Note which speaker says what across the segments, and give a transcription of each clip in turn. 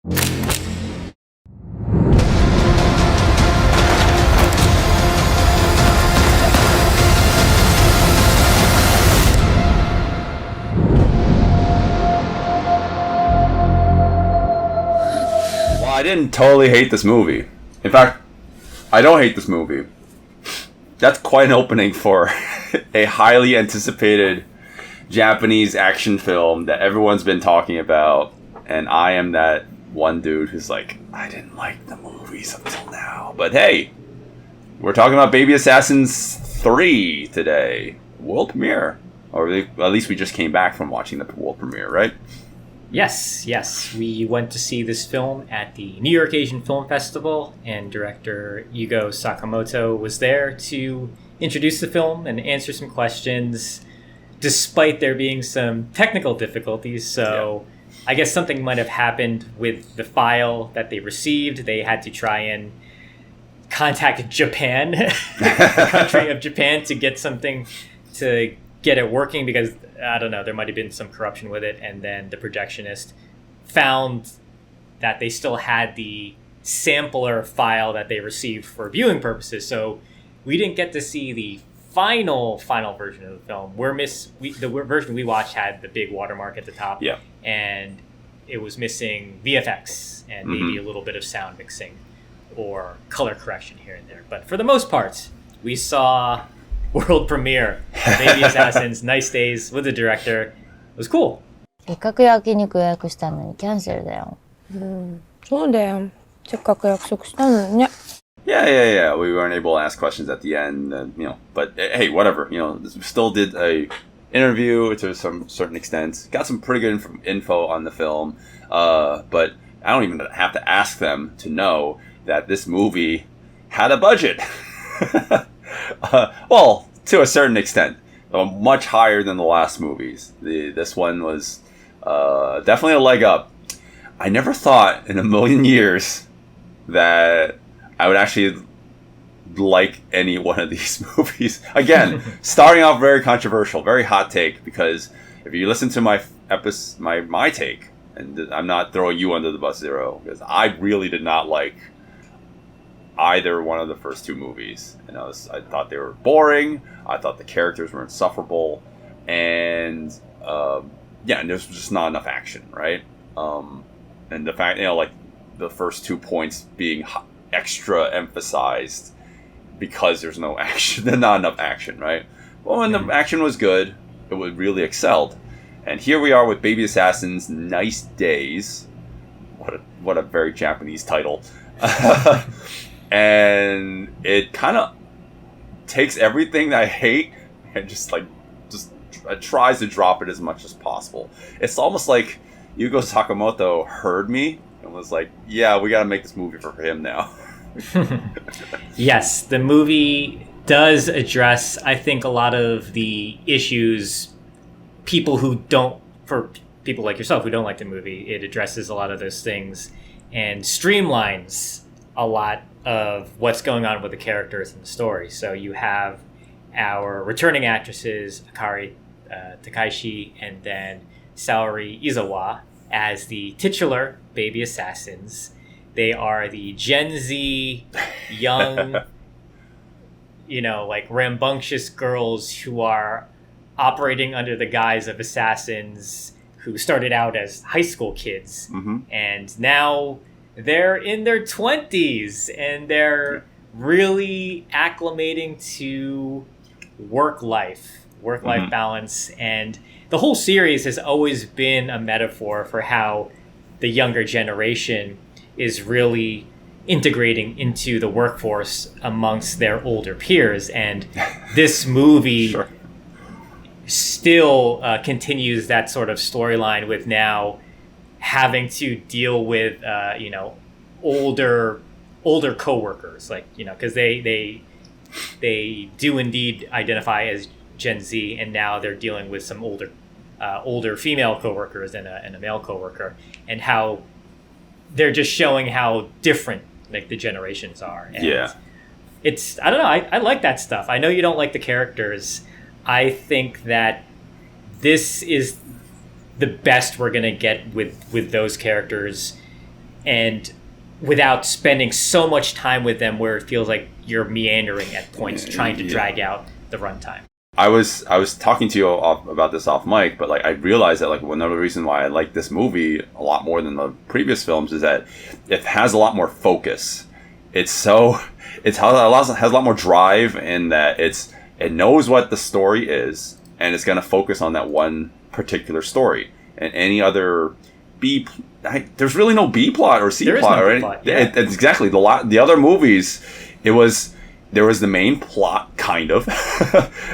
Speaker 1: I didn't totally hate this movie. In fact, I don't hate this movie. That's quite an opening for a highly anticipated Japanese action film that everyone's been talking about, and I am that one dude who's like, I didn't like the movies until now. But hey, we're talking about Baby Assassins 3 today. World premiere. Or at least we just came back from watching the world premiere, right?
Speaker 2: Yes. We went to see this film at the New York Asian Film Festival, and director Yugo Sakamoto was there to introduce the film and answer some questions, despite there being some technical difficulties. So I guess something might have happened with the file that they received. They had to try and contact Japan, the country of Japan, to get something to get it working, because I don't know, there might have been some corruption with it, and then the projectionist found that they still had the sampler file that they received for viewing purposes, so we didn't get to see the final version of the film. The version we watched had the big watermark at the top, and it was missing VFX and maybe a little bit of sound mixing or color correction here and there, but for the most part we saw world premiere Baby Assassins, Nice Days with the director. It was cool.
Speaker 3: せっかく焼肉予約したのにキャンセルだよ。
Speaker 4: そうだよ。せっかく約束したのにね。
Speaker 1: Yeah. We weren't able to ask questions at the end, but hey, whatever. We still did a interview to some certain extent. Got some pretty good info on the film, but I don't even have to ask them to know that this movie had a budget. Well, to a certain extent, much higher than the last movies. This one was definitely a leg up. I never thought in a million years that I would actually like any one of these movies. Again, starting off very controversial, very hot take, because if you listen to my take, and I'm not throwing you under the bus, Zero, because I really did not like either one of the first two movies. I thought they were boring. I thought the characters were insufferable, and and there's just not enough action, right? And the fact, like the first 2 points being extra emphasized because there's no action, there's not enough action, right? Well, when the action was good, it was really excelled, and here we are with Baby Assassins, Nice Days. What a very Japanese title. And it kind of takes everything that I hate and just tries to drop it as much as possible. It's almost like Yugo Sakamoto heard me and was like, yeah, we got to make this movie for him now.
Speaker 2: Yes, the movie does address, I think, a lot of the issues for people like yourself who don't like the movie. It addresses a lot of those things and streamlines a lot of what's going on with the characters in the story. So you have our returning actresses, Akari Takaishi and then Saori Izawa, as the titular Baby Assassins. They are the Gen Z, young, rambunctious girls who are operating under the guise of assassins who started out as high school kids. And now they're in their 20s and they're really acclimating to work-life balance. And the whole series has always been a metaphor for how the younger generation is really integrating into the workforce amongst their older peers. And this movie still continues that sort of storyline, with now having to deal with older coworkers, because they do indeed identify as Gen Z, and now they're dealing with some older female coworkers and a male coworker, and how they're just showing how different the generations are. And it's, I don't know, I like that stuff. I know you don't like the characters. I think that this is the best we're gonna get with those characters and without spending so much time with them where it feels like you're meandering at points, trying to drag out the runtime.
Speaker 1: I was talking to you about this off mic, but like I realized that like another reason why I like this movie a lot more than the previous films is that it has a lot more focus. It has a lot more drive in that it knows what the story is, and it's going to focus on that one particular story. And any other there's really no B plot or C plot or anything. Yeah. It's exactly the other movies. There was the main plot kind of,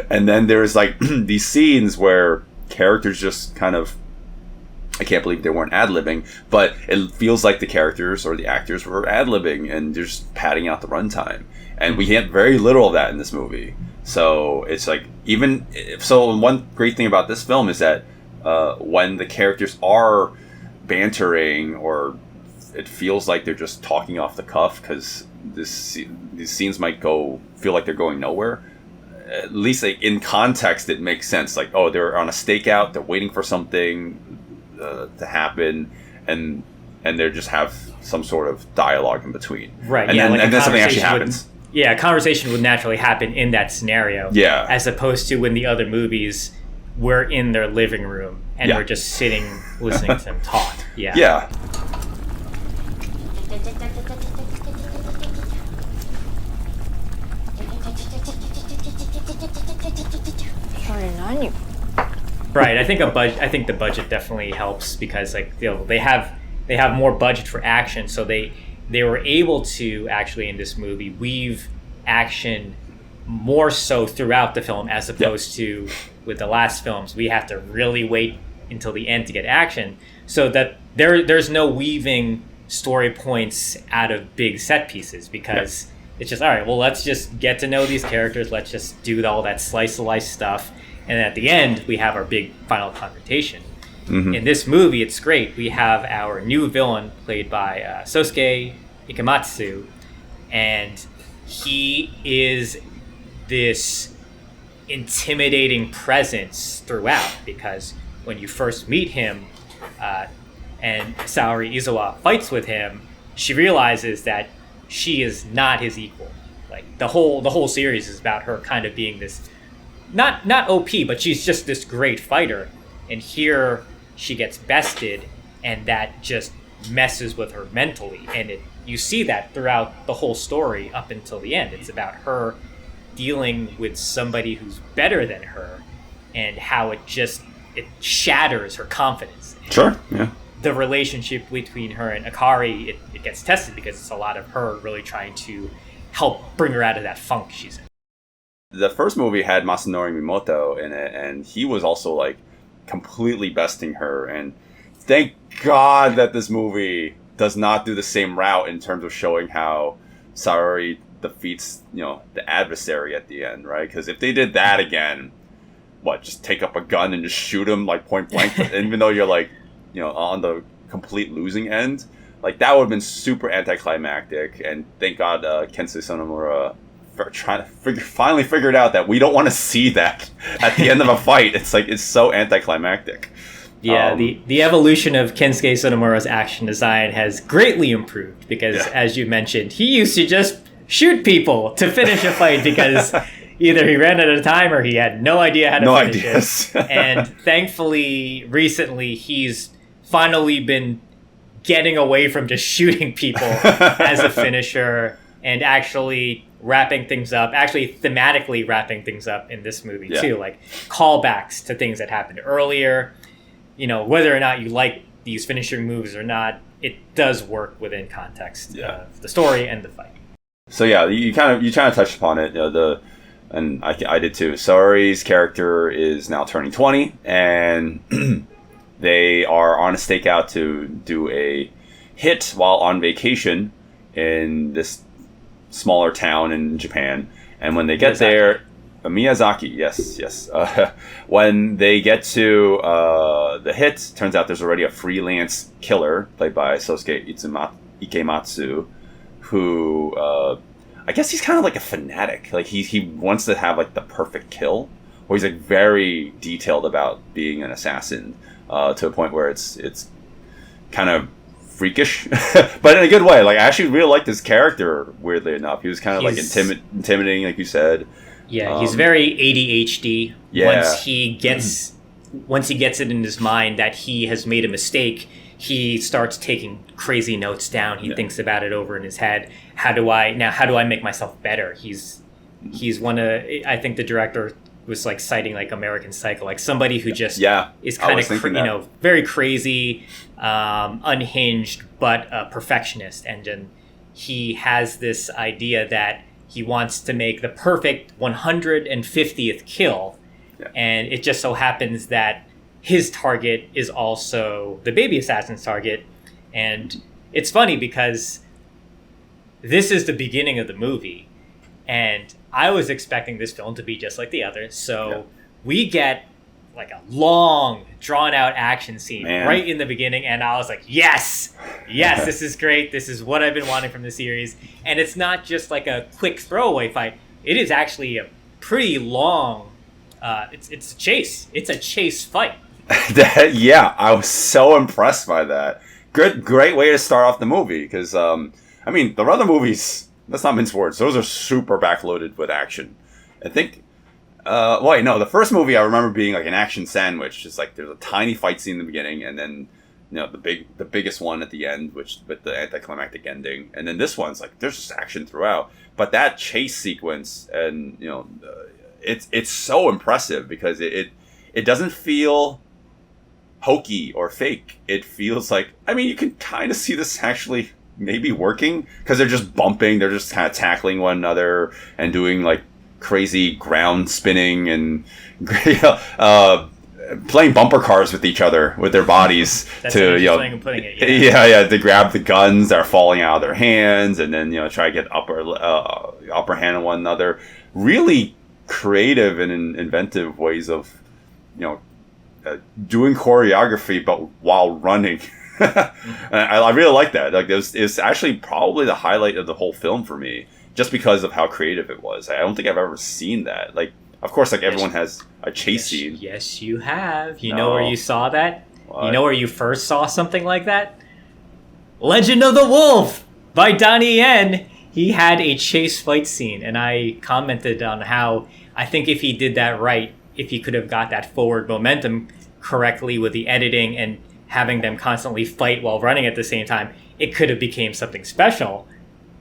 Speaker 1: and then there's like these scenes where characters just kind of. I can't believe they weren't ad-libbing, but it feels like the characters or the actors were ad-libbing and just padding out the runtime. And we get very little of that in this movie. So it's like one great thing about this film is that when the characters are bantering or it feels like they're just talking off the cuff because these scenes might feel like they're going nowhere. At least like in context, it makes sense. Like, oh, they're on a stakeout, they're waiting for something to happen, and they just have some sort of dialogue in between.
Speaker 2: Right.
Speaker 1: And
Speaker 2: then
Speaker 1: something actually happens.
Speaker 2: A conversation would naturally happen in that scenario.
Speaker 1: Yeah.
Speaker 2: As opposed to when the other movies we're in their living room and we're just sitting listening to them talk. Yeah.
Speaker 1: Yeah. Right.
Speaker 2: I think the budget definitely helps because like they have more budget for action, so they were able to actually in this movie weave action more so throughout the film as opposed to with the last films we have to really wait until the end to get action, so that there's no weaving story points out of big set pieces because it's just all right. Well, let's just get to know these characters. Let's just do all that slice of life stuff. And at the end, we have our big final confrontation. Mm-hmm. In this movie, it's great. We have our new villain played by Sosuke Ikematsu, and he is this intimidating presence throughout because when you first meet him and Saori Izawa fights with him, she realizes that she is not his equal. Like the whole series is about her kind of being this not OP, but she's just this great fighter. And here she gets bested, and that just messes with her mentally. And you see that throughout the whole story up until the end. It's about her dealing with somebody who's better than her and how it shatters her confidence.
Speaker 1: Sure, yeah.
Speaker 2: The relationship between her and Akari, it gets tested because it's a lot of her really trying to help bring her out of that funk she's in.
Speaker 1: The first movie had Masanori Mimoto in it, and he was also like completely besting her. And thank God that this movie does not do the same route in terms of showing how Saori defeats, the adversary at the end, right? Because if they did that again, just take up a gun and just shoot him like point blank, even though you're like, on the complete losing end, like that would have been super anticlimactic. And thank God Kensei Sonomura finally figured out that we don't want to see that at the end of a fight. It's so anticlimactic.
Speaker 2: Yeah, the evolution of Kensuke Sonomura's action design has greatly improved because, as you mentioned, he used to just shoot people to finish a fight because either he ran out of time or he had no idea how to finish it. And thankfully, recently, he's finally been getting away from just shooting people as a finisher and actually wrapping things up, actually thematically wrapping things up in this movie too, like callbacks to things that happened earlier. Whether or not you like these finishing moves or not, it does work within context of the story and the fight.
Speaker 1: So you kind of touched upon it. And I did too. Saori's character is now turning 20, and they are on a stakeout to do a hit while on vacation in this smaller town in Japan. And when they get there, Miyazaki, yes. When they get to the hit, turns out there's already a freelance killer played by Sosuke Ikematsu, who I guess he's kind of like a fanatic. Like he wants to have like the perfect kill, or he's like very detailed about being an assassin to a point where it's kind of freakish, but in a good way. Like I actually really liked his character. Weirdly enough, he was kind of like intimidating, like you said.
Speaker 2: Yeah, he's very ADHD.
Speaker 1: Yeah.
Speaker 2: Once he gets it in his mind that he has made a mistake, he starts taking crazy notes down. He thinks about it over in his head. How do I make myself better? He's one of, I think the director was like citing like American Psycho, like somebody who just is kind of very crazy, unhinged, but a perfectionist. And then he has this idea that he wants to make the perfect 150th kill. Yeah. And it just so happens that his target is also the baby assassin's target. And it's funny because this is the beginning of the movie. And I was expecting this film to be just like the others. So we get like a long, drawn-out action scene right in the beginning. And I was like, yes, this is great. This is what I've been wanting from the series. And it's not just like a quick throwaway fight. It is actually a pretty long... it's a chase. It's a chase fight.
Speaker 1: I was so impressed by that. Great way to start off the movie. Because, the other movies... Let's not mince words. Those are super backloaded with action. I think... the first movie I remember being like an action sandwich. Just like there's a tiny fight scene in the beginning, and then the biggest one at the end, which with the anticlimactic ending. And then this one's like there's just action throughout. But that chase sequence, and it's so impressive because it doesn't feel hokey or fake. It feels like you can kind of see this actually maybe working because they're just bumping, they're just kind of tackling one another and doing like crazy ground spinning and playing bumper cars with each other with their bodies.
Speaker 2: That's
Speaker 1: to
Speaker 2: way of putting it.
Speaker 1: To grab the guns that are falling out of their hands and then try to get upper hand on one another. Really creative and inventive ways of doing choreography but while running. I really like that. Like it's actually probably the highlight of the whole film for me, just because of how creative it was. I don't think I've ever seen that. Like, of course, like everyone has a chase scene.
Speaker 2: Yes, you have. You know where you saw that?
Speaker 1: What?
Speaker 2: You know where you first saw something like that? Legend of the Wolf by Donnie Yen. He had a chase fight scene, and I commented on how I think if he did that right, if he could have got that forward momentum correctly with the editing and having them constantly fight while running at the same time, it could have became something special.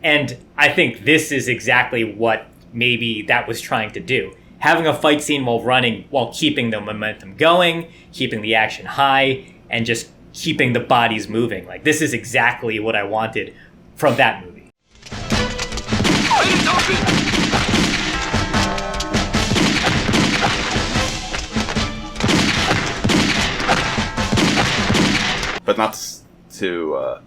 Speaker 2: And I think this is exactly what maybe that was trying to do. Having a fight scene while running, while keeping the momentum going, keeping the action high, and just keeping the bodies moving. Like, this is exactly what I wanted from that movie.
Speaker 1: But not to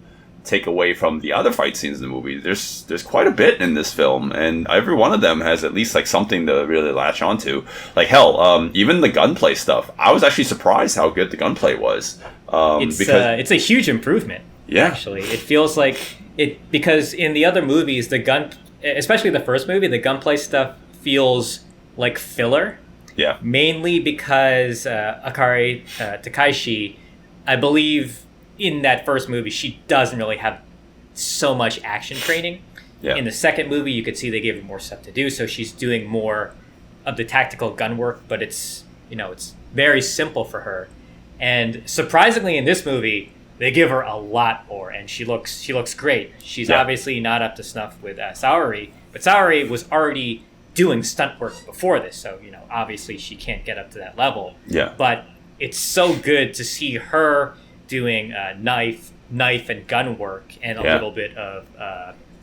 Speaker 1: take away from the other fight scenes in the movie. There's quite a bit in this film, and every one of them has at least like something to really latch onto. Like hell, even the gunplay stuff. I was actually surprised how good the gunplay was.
Speaker 2: It's a huge improvement.
Speaker 1: Yeah,
Speaker 2: actually, it feels like it because in the other movies, especially the first movie, the gunplay stuff feels like filler.
Speaker 1: Yeah,
Speaker 2: mainly because Akari Takaishi, I believe. In that first movie, she doesn't really have so much action training.
Speaker 1: Yeah.
Speaker 2: In the second movie, you could see they gave her more stuff to do, so she's doing more of the tactical gun work, but it's very simple for her. And surprisingly, in this movie, they give her a lot more, and she looks great. She's obviously not up to snuff with Saori, but Saori was already doing stunt work before this, so obviously she can't get up to that level.
Speaker 1: Yeah.
Speaker 2: But it's so good to see her doing knife and gun work and a little bit of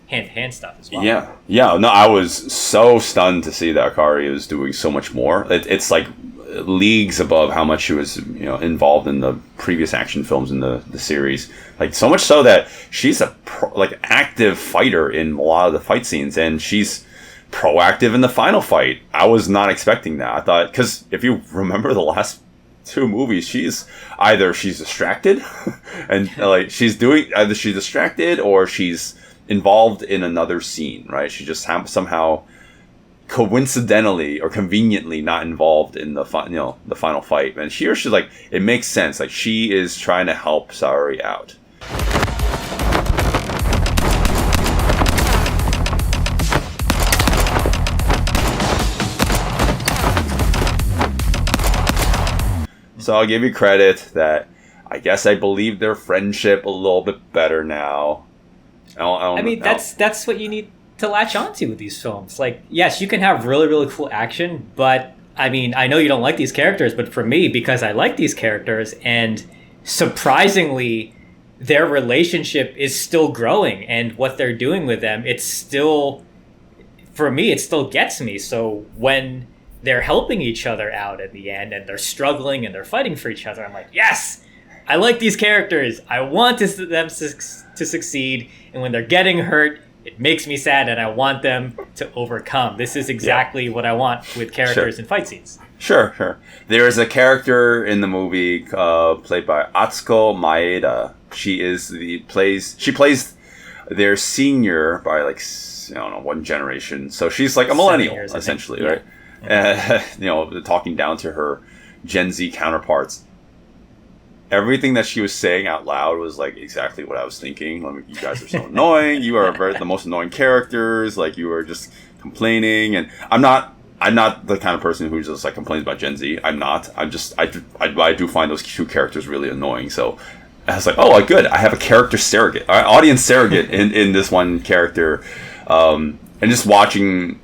Speaker 2: hand-to-hand stuff as well.
Speaker 1: Yeah. No, I was so stunned to see that Akari was doing so much more. It's like leagues above how much she was involved in the previous action films in the series. Like so much so that she's a active fighter in a lot of the fight scenes, and she's proactive in the final fight. I was not expecting that. I thought, because if you remember the last two movies, she's distracted and she's distracted or she's involved in another scene, right? She just somehow coincidentally or conveniently not involved in the final fight. And she's like, it makes sense, like she is trying to help Saori out. So I'll give you credit that I guess I believe their friendship a little bit better now.
Speaker 2: I mean, that's what you need to latch onto with these films. Like, yes, you can have really, really cool action, but I mean, I know you don't like these characters, but for me, because I like these characters, and surprisingly, their relationship is still growing, and what they're doing with them, it's still, for me, it still gets me. So when they're helping each other out at the end, and they're struggling and they're fighting for each other, I'm like, yes, I like these characters. I want them to succeed, and when they're getting hurt, it makes me sad, and I want them to overcome. This is exactly what I want with characters in fight scenes.
Speaker 1: Sure. There is a character in the movie played by Atsuko Maeda. She plays their senior by like, I don't know, one generation. So she's like a millennial, essentially, right? Talking down to her Gen Z counterparts. Everything that she was saying out loud was like exactly what I was thinking. Like, you guys are so annoying. You are the most annoying characters. Like, you are just complaining. And I'm not the kind of person who just like complains about Gen Z. I'm not. I do find those two characters really annoying. So I was like, oh, good. I have a character surrogate, audience surrogate in this one character, and just watching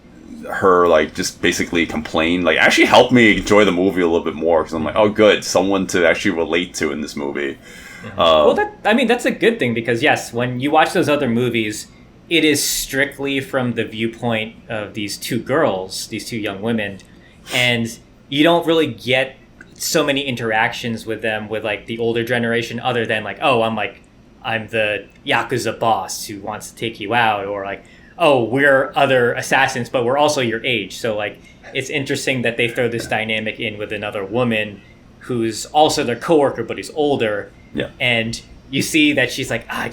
Speaker 1: her like just basically complain like actually helped me enjoy the movie a little bit more, because I'm like, oh good, someone to actually relate to in this movie.
Speaker 2: Well, that's a good thing, because yes, when you watch those other movies, it is strictly from the viewpoint of these two girls, these two young women, and you don't really get so many interactions with them with like the older generation, other than like, oh, I'm the Yakuza boss who wants to take you out, or like, oh, we're other assassins, but we're also your age. So, like, it's interesting that they throw this dynamic in with another woman who's also their coworker, but who's older.
Speaker 1: Yeah.
Speaker 2: And you see that she's like, I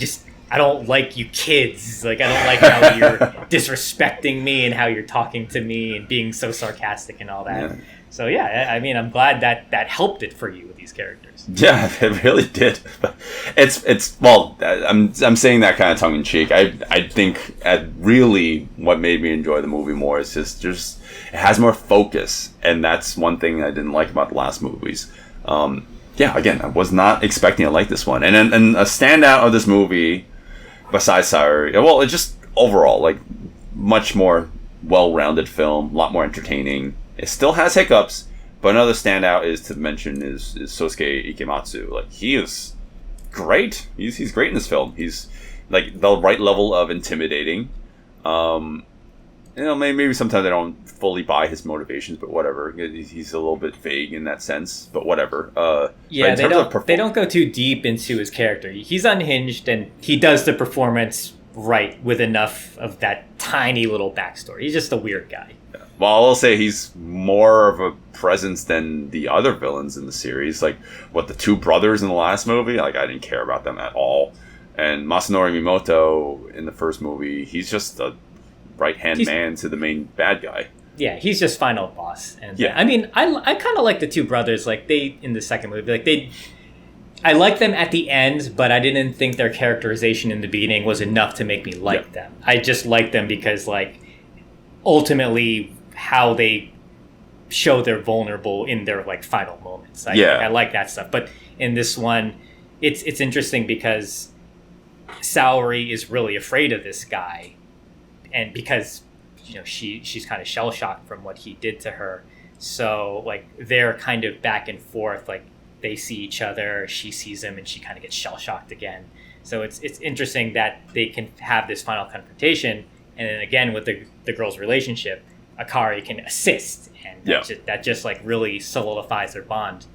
Speaker 2: don't like you kids. Like, I don't like how you're disrespecting me and how you're talking to me and being so sarcastic and all that. Yeah. So, yeah, I mean, I'm glad that helped it for you with these characters.
Speaker 1: Yeah, it really did. It's well, I'm saying that kind of tongue in cheek. I think really what made me enjoy the movie more is just it has more focus, and that's one thing I didn't like about the last movies. Again, I was not expecting to like this one, and a standout of this movie besides Sayuri, well, it's just overall like much more well-rounded film, a lot more entertaining. It still has hiccups. But another standout is Sosuke Ikematsu. Like, he is great. He's great in this film. He's like the right level of intimidating. Maybe sometimes I don't fully buy his motivations, but whatever. He's a little bit vague in that sense, but whatever.
Speaker 2: They don't go too deep into his character. He's unhinged, and he does the performance right with enough of that tiny little backstory. He's just a weird guy.
Speaker 1: Well, I will say he's more of a presence than the other villains in the series. Like, the two brothers in the last movie? Like, I didn't care about them at all. And Masanori Mimoto in the first movie, he's just a right-hand man to the main bad guy.
Speaker 2: Yeah, he's just final boss. And yeah, I mean, I kind of like the two brothers. Like, they, in the second movie, like, I like them at the end, but I didn't think their characterization in the beginning was enough to make me like them. I just liked them because, like, ultimately how they show they're vulnerable in their like final moments. I like that stuff. But in this one, it's interesting because Sayuri is really afraid of this guy, and because she's kind of shell shocked from what he did to her. So like they're kind of back and forth. Like they see each other, she sees him, and she kind of gets shell shocked again. So it's interesting that they can have this final confrontation, and then again with the girl's relationship, Akari can assist, and that just like really solidifies their bond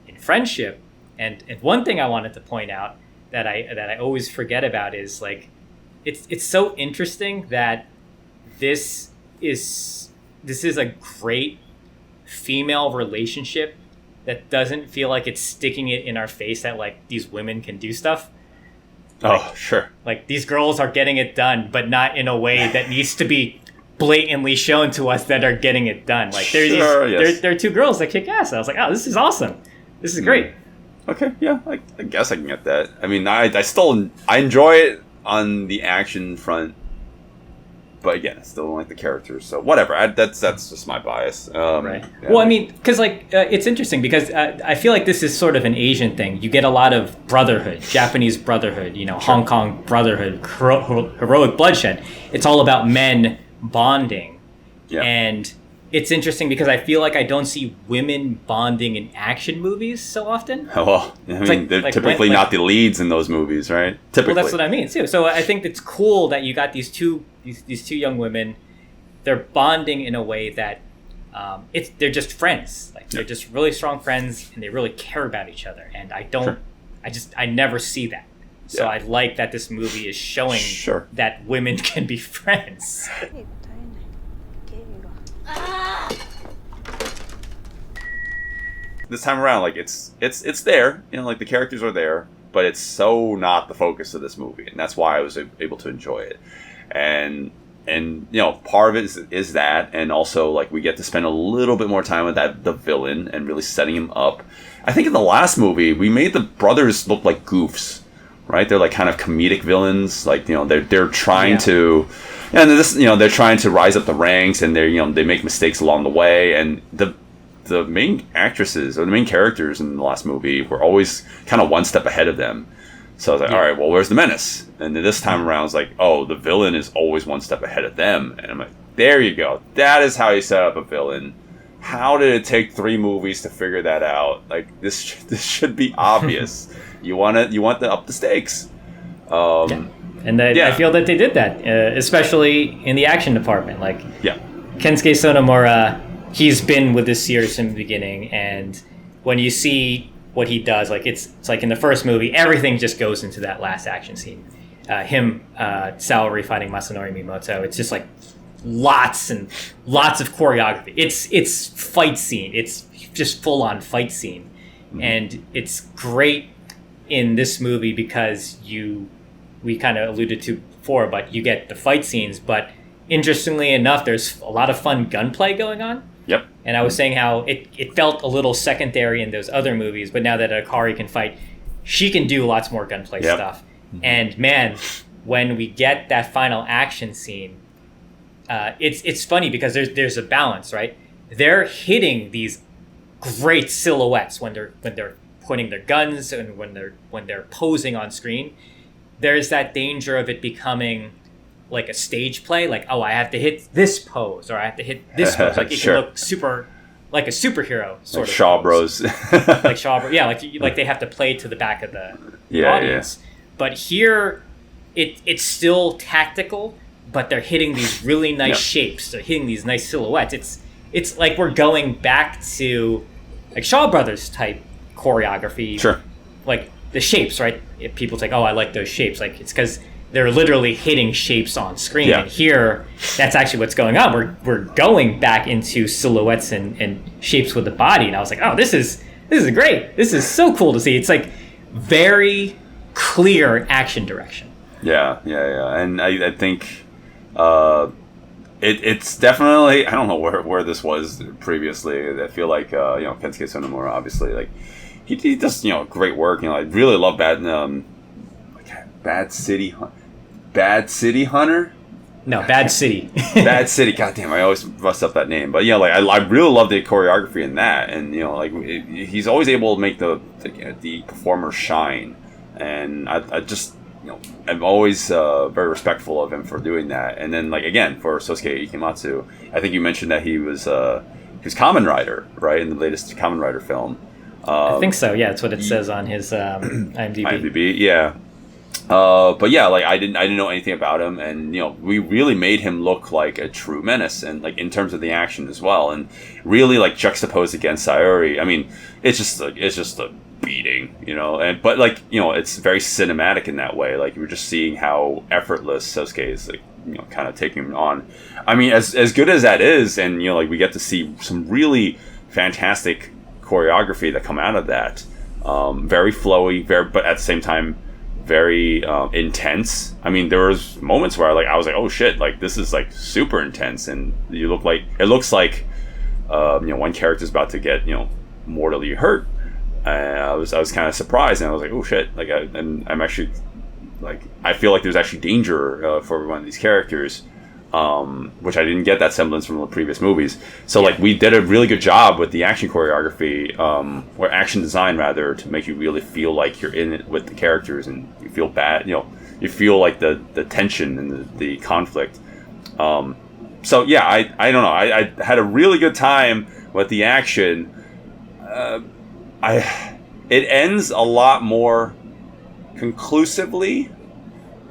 Speaker 2: in friendship. And one thing I wanted to point out that I always forget about is like it's so interesting that this is a great female relationship that doesn't feel like it's sticking it in our face that like these women can do stuff.
Speaker 1: Like, sure. Like
Speaker 2: these girls are getting it done, but not in a way that needs to be blatantly shown to us that are getting it done. Like there are two girls that kick ass. I was like, oh, this is awesome. This is great.
Speaker 1: Okay, yeah, I guess I can get that. I mean, I enjoy it on the action front but again, I still don't like the characters. So whatever. That's just my bias.
Speaker 2: Right.
Speaker 1: Yeah.
Speaker 2: Well, I mean, because it's interesting because I feel like this is sort of an Asian thing. You get a lot of brotherhood, Japanese brotherhood, Hong Kong brotherhood, heroic bloodshed. It's all about men bonding.
Speaker 1: Yeah.
Speaker 2: And it's interesting because I feel like I don't see women bonding in action movies so often.
Speaker 1: Well, I mean, they're typically not the leads in those movies, right? Typically.
Speaker 2: Well, that's what I mean too. So I think it's cool that you got these two young women. They're bonding in a way that they're just friends. Like they're just really strong friends, and they really care about each other. And I never see that. So I like that this movie is showing that women can be friends.
Speaker 1: This time around, like it's there, like the characters are there, but it's so not the focus of this movie, and that's why I was able to enjoy it. And part of it is that, and also like we get to spend a little bit more time with the villain and really setting him up. I think in the last movie we made the brothers look like goofs, right? They're like kind of comedic villains, like they're trying to. And this, they're trying to rise up the ranks, and they make mistakes along the way. And the main actresses or the main characters in the last movie were always kind of one step ahead of them. So I was like, all right, well, where's the menace? And then this time around, it's like, oh, the villain is always one step ahead of them. And I'm like, there you go. That is how you set up a villain. How did it take 3 movies to figure that out? Like this should be obvious. you want to up the stakes.
Speaker 2: And I feel that they did that, especially in the action department. Like, Kensuke Sonomura, he's been with this series from the beginning, and when you see what he does, like it's like in the first movie, everything just goes into that last action scene. Salary fighting Masanori Mimoto. It's just like lots and lots of choreography. It's fight scene. It's just full on fight scene, and it's great in this movie because we kind of alluded to before, but you get the fight scenes, but interestingly enough, there's a lot of fun gunplay going on.
Speaker 1: Yep.
Speaker 2: And I was saying how it felt a little secondary in those other movies, but now that Akari can fight, she can do lots more gunplay stuff. And man, when we get that final action scene, it's funny because there's a balance, right? They're hitting these great silhouettes when they're pointing their guns and when they're posing on screen. There's that danger of it becoming like a stage play, like, oh, I have to hit this pose or I have to hit this pose. Like it can look super like a superhero sort
Speaker 1: like
Speaker 2: of
Speaker 1: Shaw
Speaker 2: pose.
Speaker 1: Bros.
Speaker 2: Like Shaw Bros. Yeah, like they have to play to the back of the audience. But here it's still tactical, but they're hitting these really nice shapes. They're hitting these nice silhouettes. It's like we're going back to like Shaw Brothers type choreography.
Speaker 1: Sure.
Speaker 2: Like the shapes, right? If people think, oh, I like those shapes. Like it's because they're literally hitting shapes on screen. And here, that's actually what's going on. We're going back into silhouettes and shapes with the body. And I was like, oh, this is great. This is so cool to see. It's like very clear action direction. Yeah.
Speaker 1: And I think it's definitely, I don't know where this was previously. I feel like Kensuke Sonomura, obviously, like he does great work. I really love Bad City Hunter.
Speaker 2: No, Bad City.
Speaker 1: Bad City. Goddamn, I always bust up that name. But like I really love the choreography in that, and he's always able to make the performer shine, and I just I'm always very respectful of him for doing that. And then like again for Sosuke Ikematsu, I think you mentioned that he was Kamen Rider, right, in the latest Kamen Rider film.
Speaker 2: I think so. Yeah, that's what it says on his IMDb.
Speaker 1: IMDb, yeah. But yeah, like I didn't know anything about him, and we really made him look like a true menace, and like in terms of the action as well, and really like juxtaposed against Sayori. I mean, it's just a beating, and but like it's very cinematic in that way. Like you were just seeing how effortless Sosuke is, like kind of taking him on. I mean, as good as that is, and like we get to see some really fantastic choreography that come out of that. Very flowy, but at the same time very intense. I mean, there was moments where I was like, oh shit, like this is like super intense, and it looks like one character's about to get mortally hurt. And I was kind of surprised, and I was like, oh shit, like I'm actually like I feel like there's actually danger for one of these characters. which I didn't get that semblance from the previous movies. So like we did a really good job with the action choreography, or action design rather, to make you really feel like you're in it with the characters and you feel bad, you feel like the tension and the conflict. So yeah, I don't know. I had a really good time with the action. It ends a lot more conclusively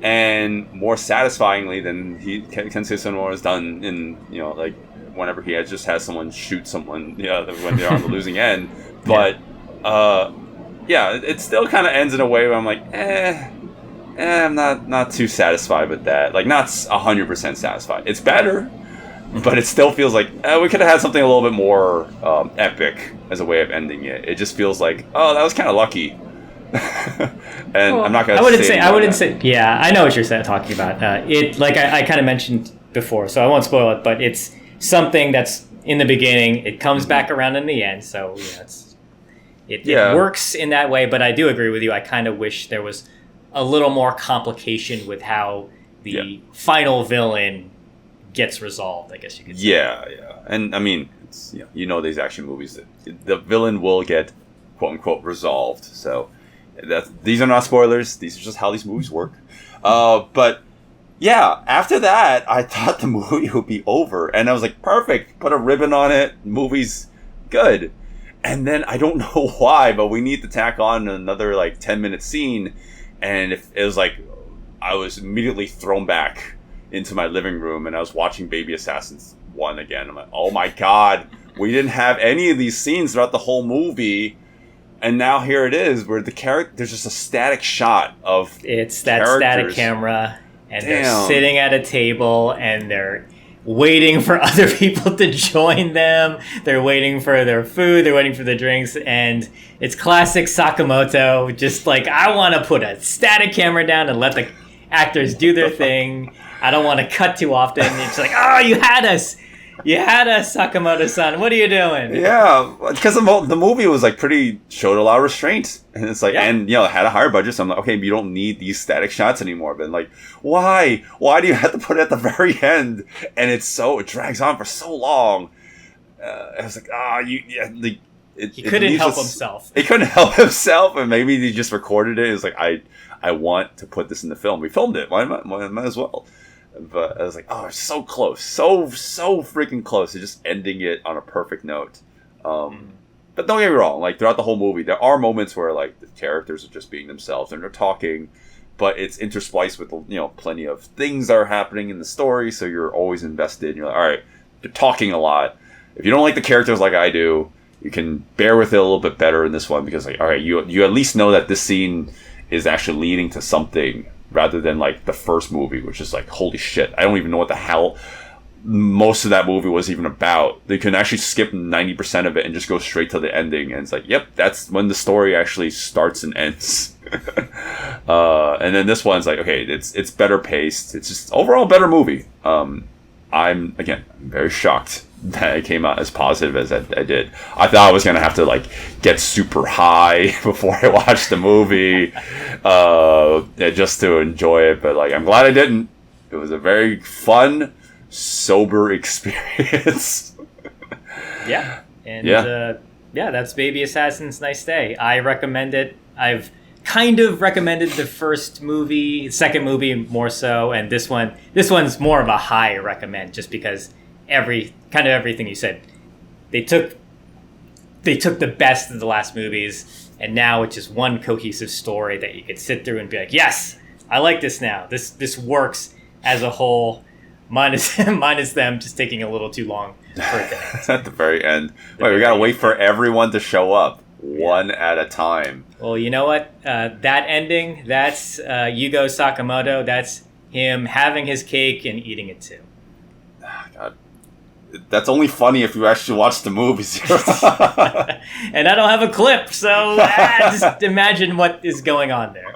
Speaker 1: and more satisfyingly than Kensei Sonora has done in, like whenever he has someone shoot someone, when they're on the losing end. But it still kind of ends in a way where I'm like, I'm not too satisfied with that. Like, not 100% satisfied. It's better, but it still feels like we could have had something a little bit more epic as a way of ending it. It just feels like, oh, that was kind of lucky. And I'm not gonna.
Speaker 2: I wouldn't say. Yeah, I know what you're talking about. It, like I kind of mentioned before, so I won't spoil it. But it's something that's in the beginning. It comes back around in the end. So it works in that way. But I do agree with you. I kind of wish there was a little more complication with how the final villain gets resolved, I guess you could say.
Speaker 1: Yeah. And I mean, it's, these action movies, the villain will get quote unquote resolved. So these are not spoilers. These are just how these movies work. But yeah, after that, I thought the movie would be over, and I was like, perfect. Put a ribbon on it. Movie's good. And then I don't know why, but we need to tack on another like 10-minute scene, and it was like I was immediately thrown back into my living room, and I was watching Baby Assassins 1 again. I'm like, oh my god, we didn't have any of these scenes throughout the whole movie. And now here it is, where there's just a static shot of
Speaker 2: it's that static camera, and they're sitting at a table, and they're waiting for other people to join them. They're waiting for their food. They're waiting for the drinks, and it's classic Sakamoto. Just like, I want to put a static camera down and let the actors do their thing. I don't want to cut too often. It's like, oh, you had us. You had us, Sakamoto-san. What are you doing?
Speaker 1: Yeah, because the movie was like showed a lot of restraint, and it's like, and had a higher budget. So I'm like, okay, you don't need these static shots anymore. But like, why? Why do you have to put it at the very end? And it drags on for so long. I was like, he couldn't help himself. He couldn't help himself, and maybe he just recorded it. It was like, I want to put this in the film. We filmed it. Might as well. But I was like, oh, it's so close. So freaking close to just ending it on a perfect note. But don't get me wrong, like throughout the whole movie, there are moments where like the characters are just being themselves and they're talking, but it's interspliced with, plenty of things that are happening in the story, so you're always invested. You're like, all right, they're talking a lot. If you don't like the characters like I do, you can bear with it a little bit better in this one, because like, all right, you at least know that this scene is actually leading to something, rather than like the first movie, which is like, holy shit, I don't even know what the hell most of that movie was even about. They can actually skip 90% of it and just go straight to the ending, and it's like, yep, that's when the story actually starts and ends. And then this one's like, okay, it's better paced. It's just overall a better movie. I'm very shocked that it came out as positive as I did. I thought I was gonna have to like get super high before I watched the movie, just to enjoy it. But like, I'm glad I didn't. It was a very fun, sober experience.
Speaker 2: That's Baby Assassin's Nice Day. I recommend it. I've kind of recommended the first movie, second movie more so, and this one's more of a high recommend, just because everything you said, they took the best of the last movies, and now it's just one cohesive story that you could sit through and be like, yes, I like this now. This works as a whole, minus them just taking a little too long for it to end.
Speaker 1: At the very end. Wait, we gotta wait for everyone to show up one at a time.
Speaker 2: Well, you know what? That ending, that's Yugo Sakamoto. That's him having his cake and eating it too.
Speaker 1: God. That's only funny if you actually watch the movies.
Speaker 2: And I don't have a clip, so just imagine what is going on there.